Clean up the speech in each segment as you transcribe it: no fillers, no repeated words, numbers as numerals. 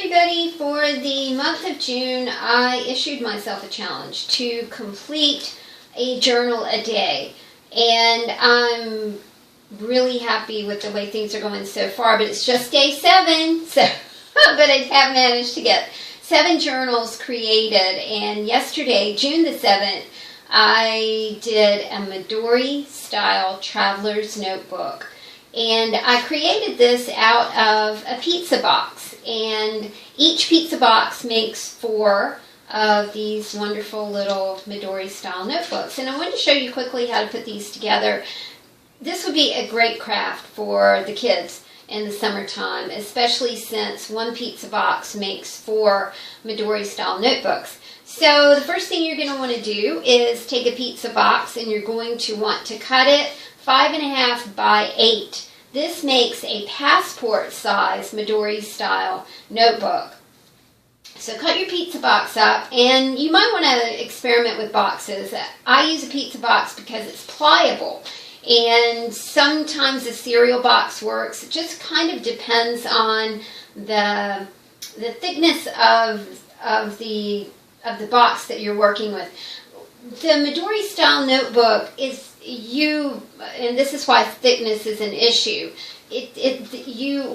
everybody. For the month of June, I issued myself a challenge to complete a journal a day. And I'm really happy with the way things are going so far, but it's just day 7, so but I have managed to get 7 journals created. And yesterday, June the 7th, I did a Midori style traveler's notebook. And I created this out of a pizza box. And each pizza box makes 4 of these wonderful little Midori style notebooks. And I wanted to show you quickly how to put these together. This would be a great craft for the kids in the summertime, especially since one pizza box makes 4 Midori style notebooks. So the first thing you're going to want to do is take a pizza box and you're going to want to cut it 5.5 by 8. This makes a passport size Midori style notebook. So cut your pizza box up, and you might want to experiment with boxes. I use a pizza box because it's pliable, and sometimes a cereal box works. It just kind of depends on the thickness of the box that you're working with. The Midori style notebook is and this is why thickness is an issue.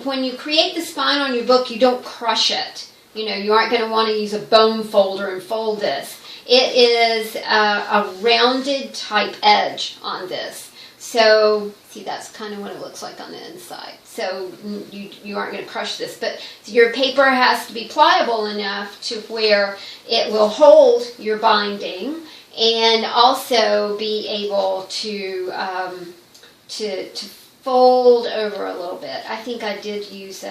When you create the spine on your book, you don't crush it. You know, you aren't going to want to use a bone folder and fold this. It is a rounded type edge on this. So, see, that's kind of what it looks like on the inside. So you aren't going to crush this, but your paper has to be pliable enough to where it will hold your binding and also be able to fold over a little bit. I think I did use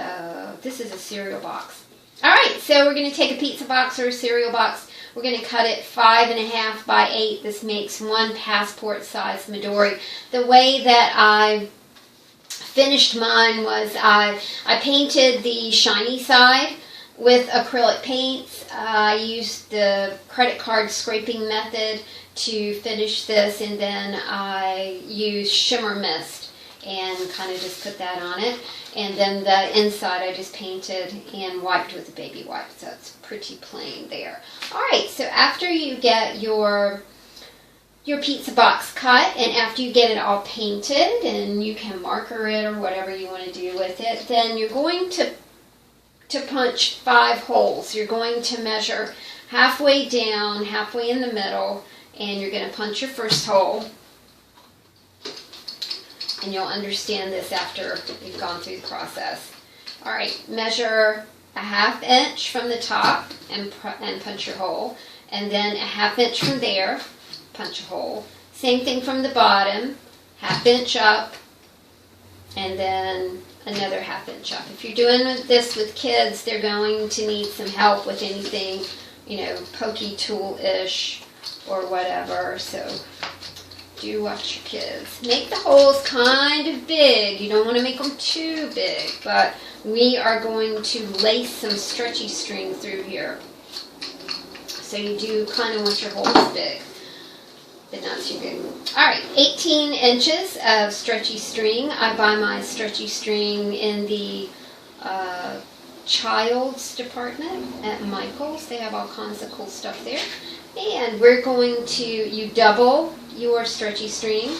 this is a cereal box. All right, so we're going to take a pizza box or a cereal box. We're going to cut it 5.5 by 8. This makes 1 passport size Midori. The way that I finished mine was I painted the shiny side with acrylic paints. I used the credit card scraping method to finish this, and then I used shimmer mist and kind of just put that on it. And then the inside I just painted and wiped with a baby wipe, so it's pretty plain there. Alright, so after you get your pizza box cut, and after you get it all painted, and you can marker it or whatever you want to do with it, then you're going to punch 5 holes. You're going to measure halfway down, halfway in the middle, and you're going to punch your first hole. And you'll understand this after you've gone through the process. Alright, measure a 1/2 inch from the top and punch your hole. And then a 1/2 inch from there, punch a hole. Same thing from the bottom, 1/2 inch up, and then another 1/2 inch up. If you're doing this with kids, they're going to need some help with anything, you know, pokey tool-ish or whatever. So do watch your kids. Make the holes kind of big. You don't want to make them too big, but we are going to lace some stretchy string through here. So you do kind of want your holes big, but not too big. Alright, 18 inches of stretchy string. I buy my stretchy string in the child's department at Michael's. They have all kinds of cool stuff there. And we're going to, you double your stretchy string.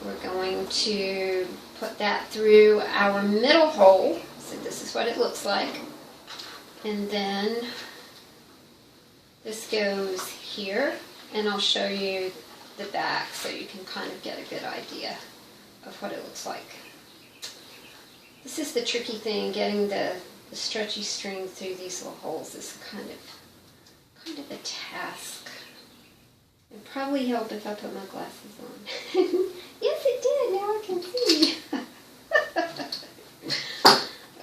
We're going to put that through our middle hole. So this is what it looks like. And then this goes here. And I'll show you the back so you can kind of get a good idea of what it looks like. This is the tricky thing, getting the stretchy string through these little holes is kind of a task. It'd probably help if I put my glasses on. Yes, it did. Now I can see.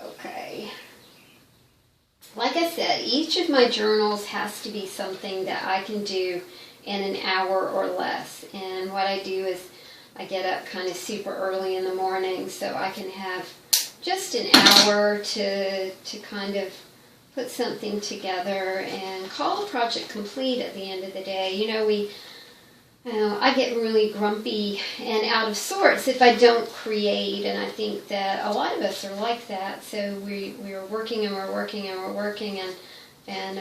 Okay. Like I said, each of my journals has to be something that I can do in an hour or less. And what I do is I get up kind of super early in the morning so I can have just an hour to kind of put something together and call a project complete at the end of the day. You know, I get really grumpy and out of sorts if I don't create, and I think that a lot of us are like that. So we're working and we're working and we're working, and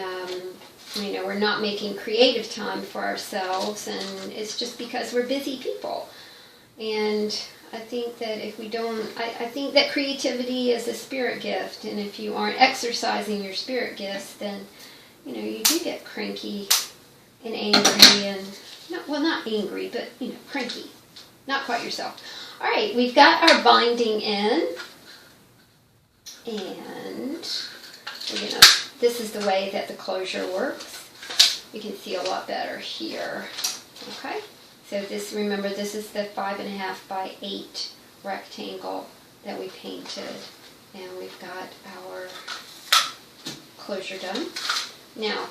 we're not making creative time for ourselves, and it's just because we're busy people. And I think that if we don't, I think that creativity is a spirit gift, and if you aren't exercising your spirit gifts, then you do get cranky and angry and. Not angry, but, cranky. Not quite yourself. All right, we've got our binding in. And this is the way that the closure works. You can see a lot better here. Okay? So remember, this is the 5.5 by 8 rectangle that we painted. And we've got our closure done. Now,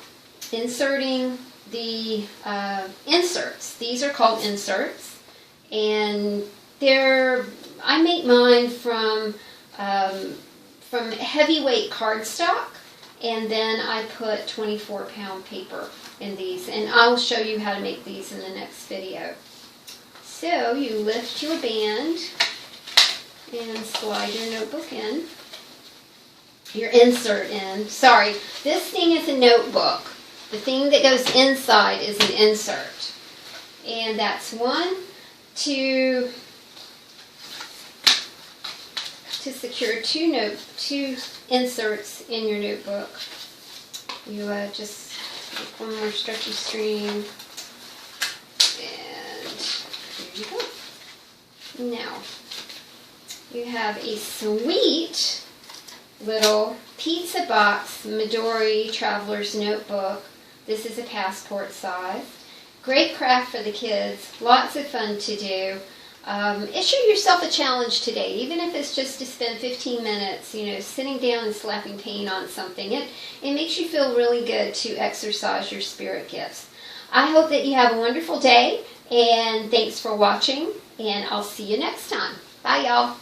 inserting the inserts. These are called inserts, and I make mine from heavyweight cardstock, and then I put 24-pound paper in these, and I'll show you how to make these in the next video. So you lift your band and slide your notebook in, your insert in. Sorry, this thing is a notebook. The thing that goes inside is an insert. And that's to secure two inserts in your notebook. You just make one more stretchy string. And here you go. Now, you have a sweet little pizza box Midori Traveler's Notebook. This is a passport size. Great craft for the kids. Lots of fun to do. Issue yourself a challenge today, even if it's just to spend 15 minutes, sitting down and slapping paint on something. It makes you feel really good to exercise your spirit gifts. I hope that you have a wonderful day, and thanks for watching, and I'll see you next time. Bye, y'all.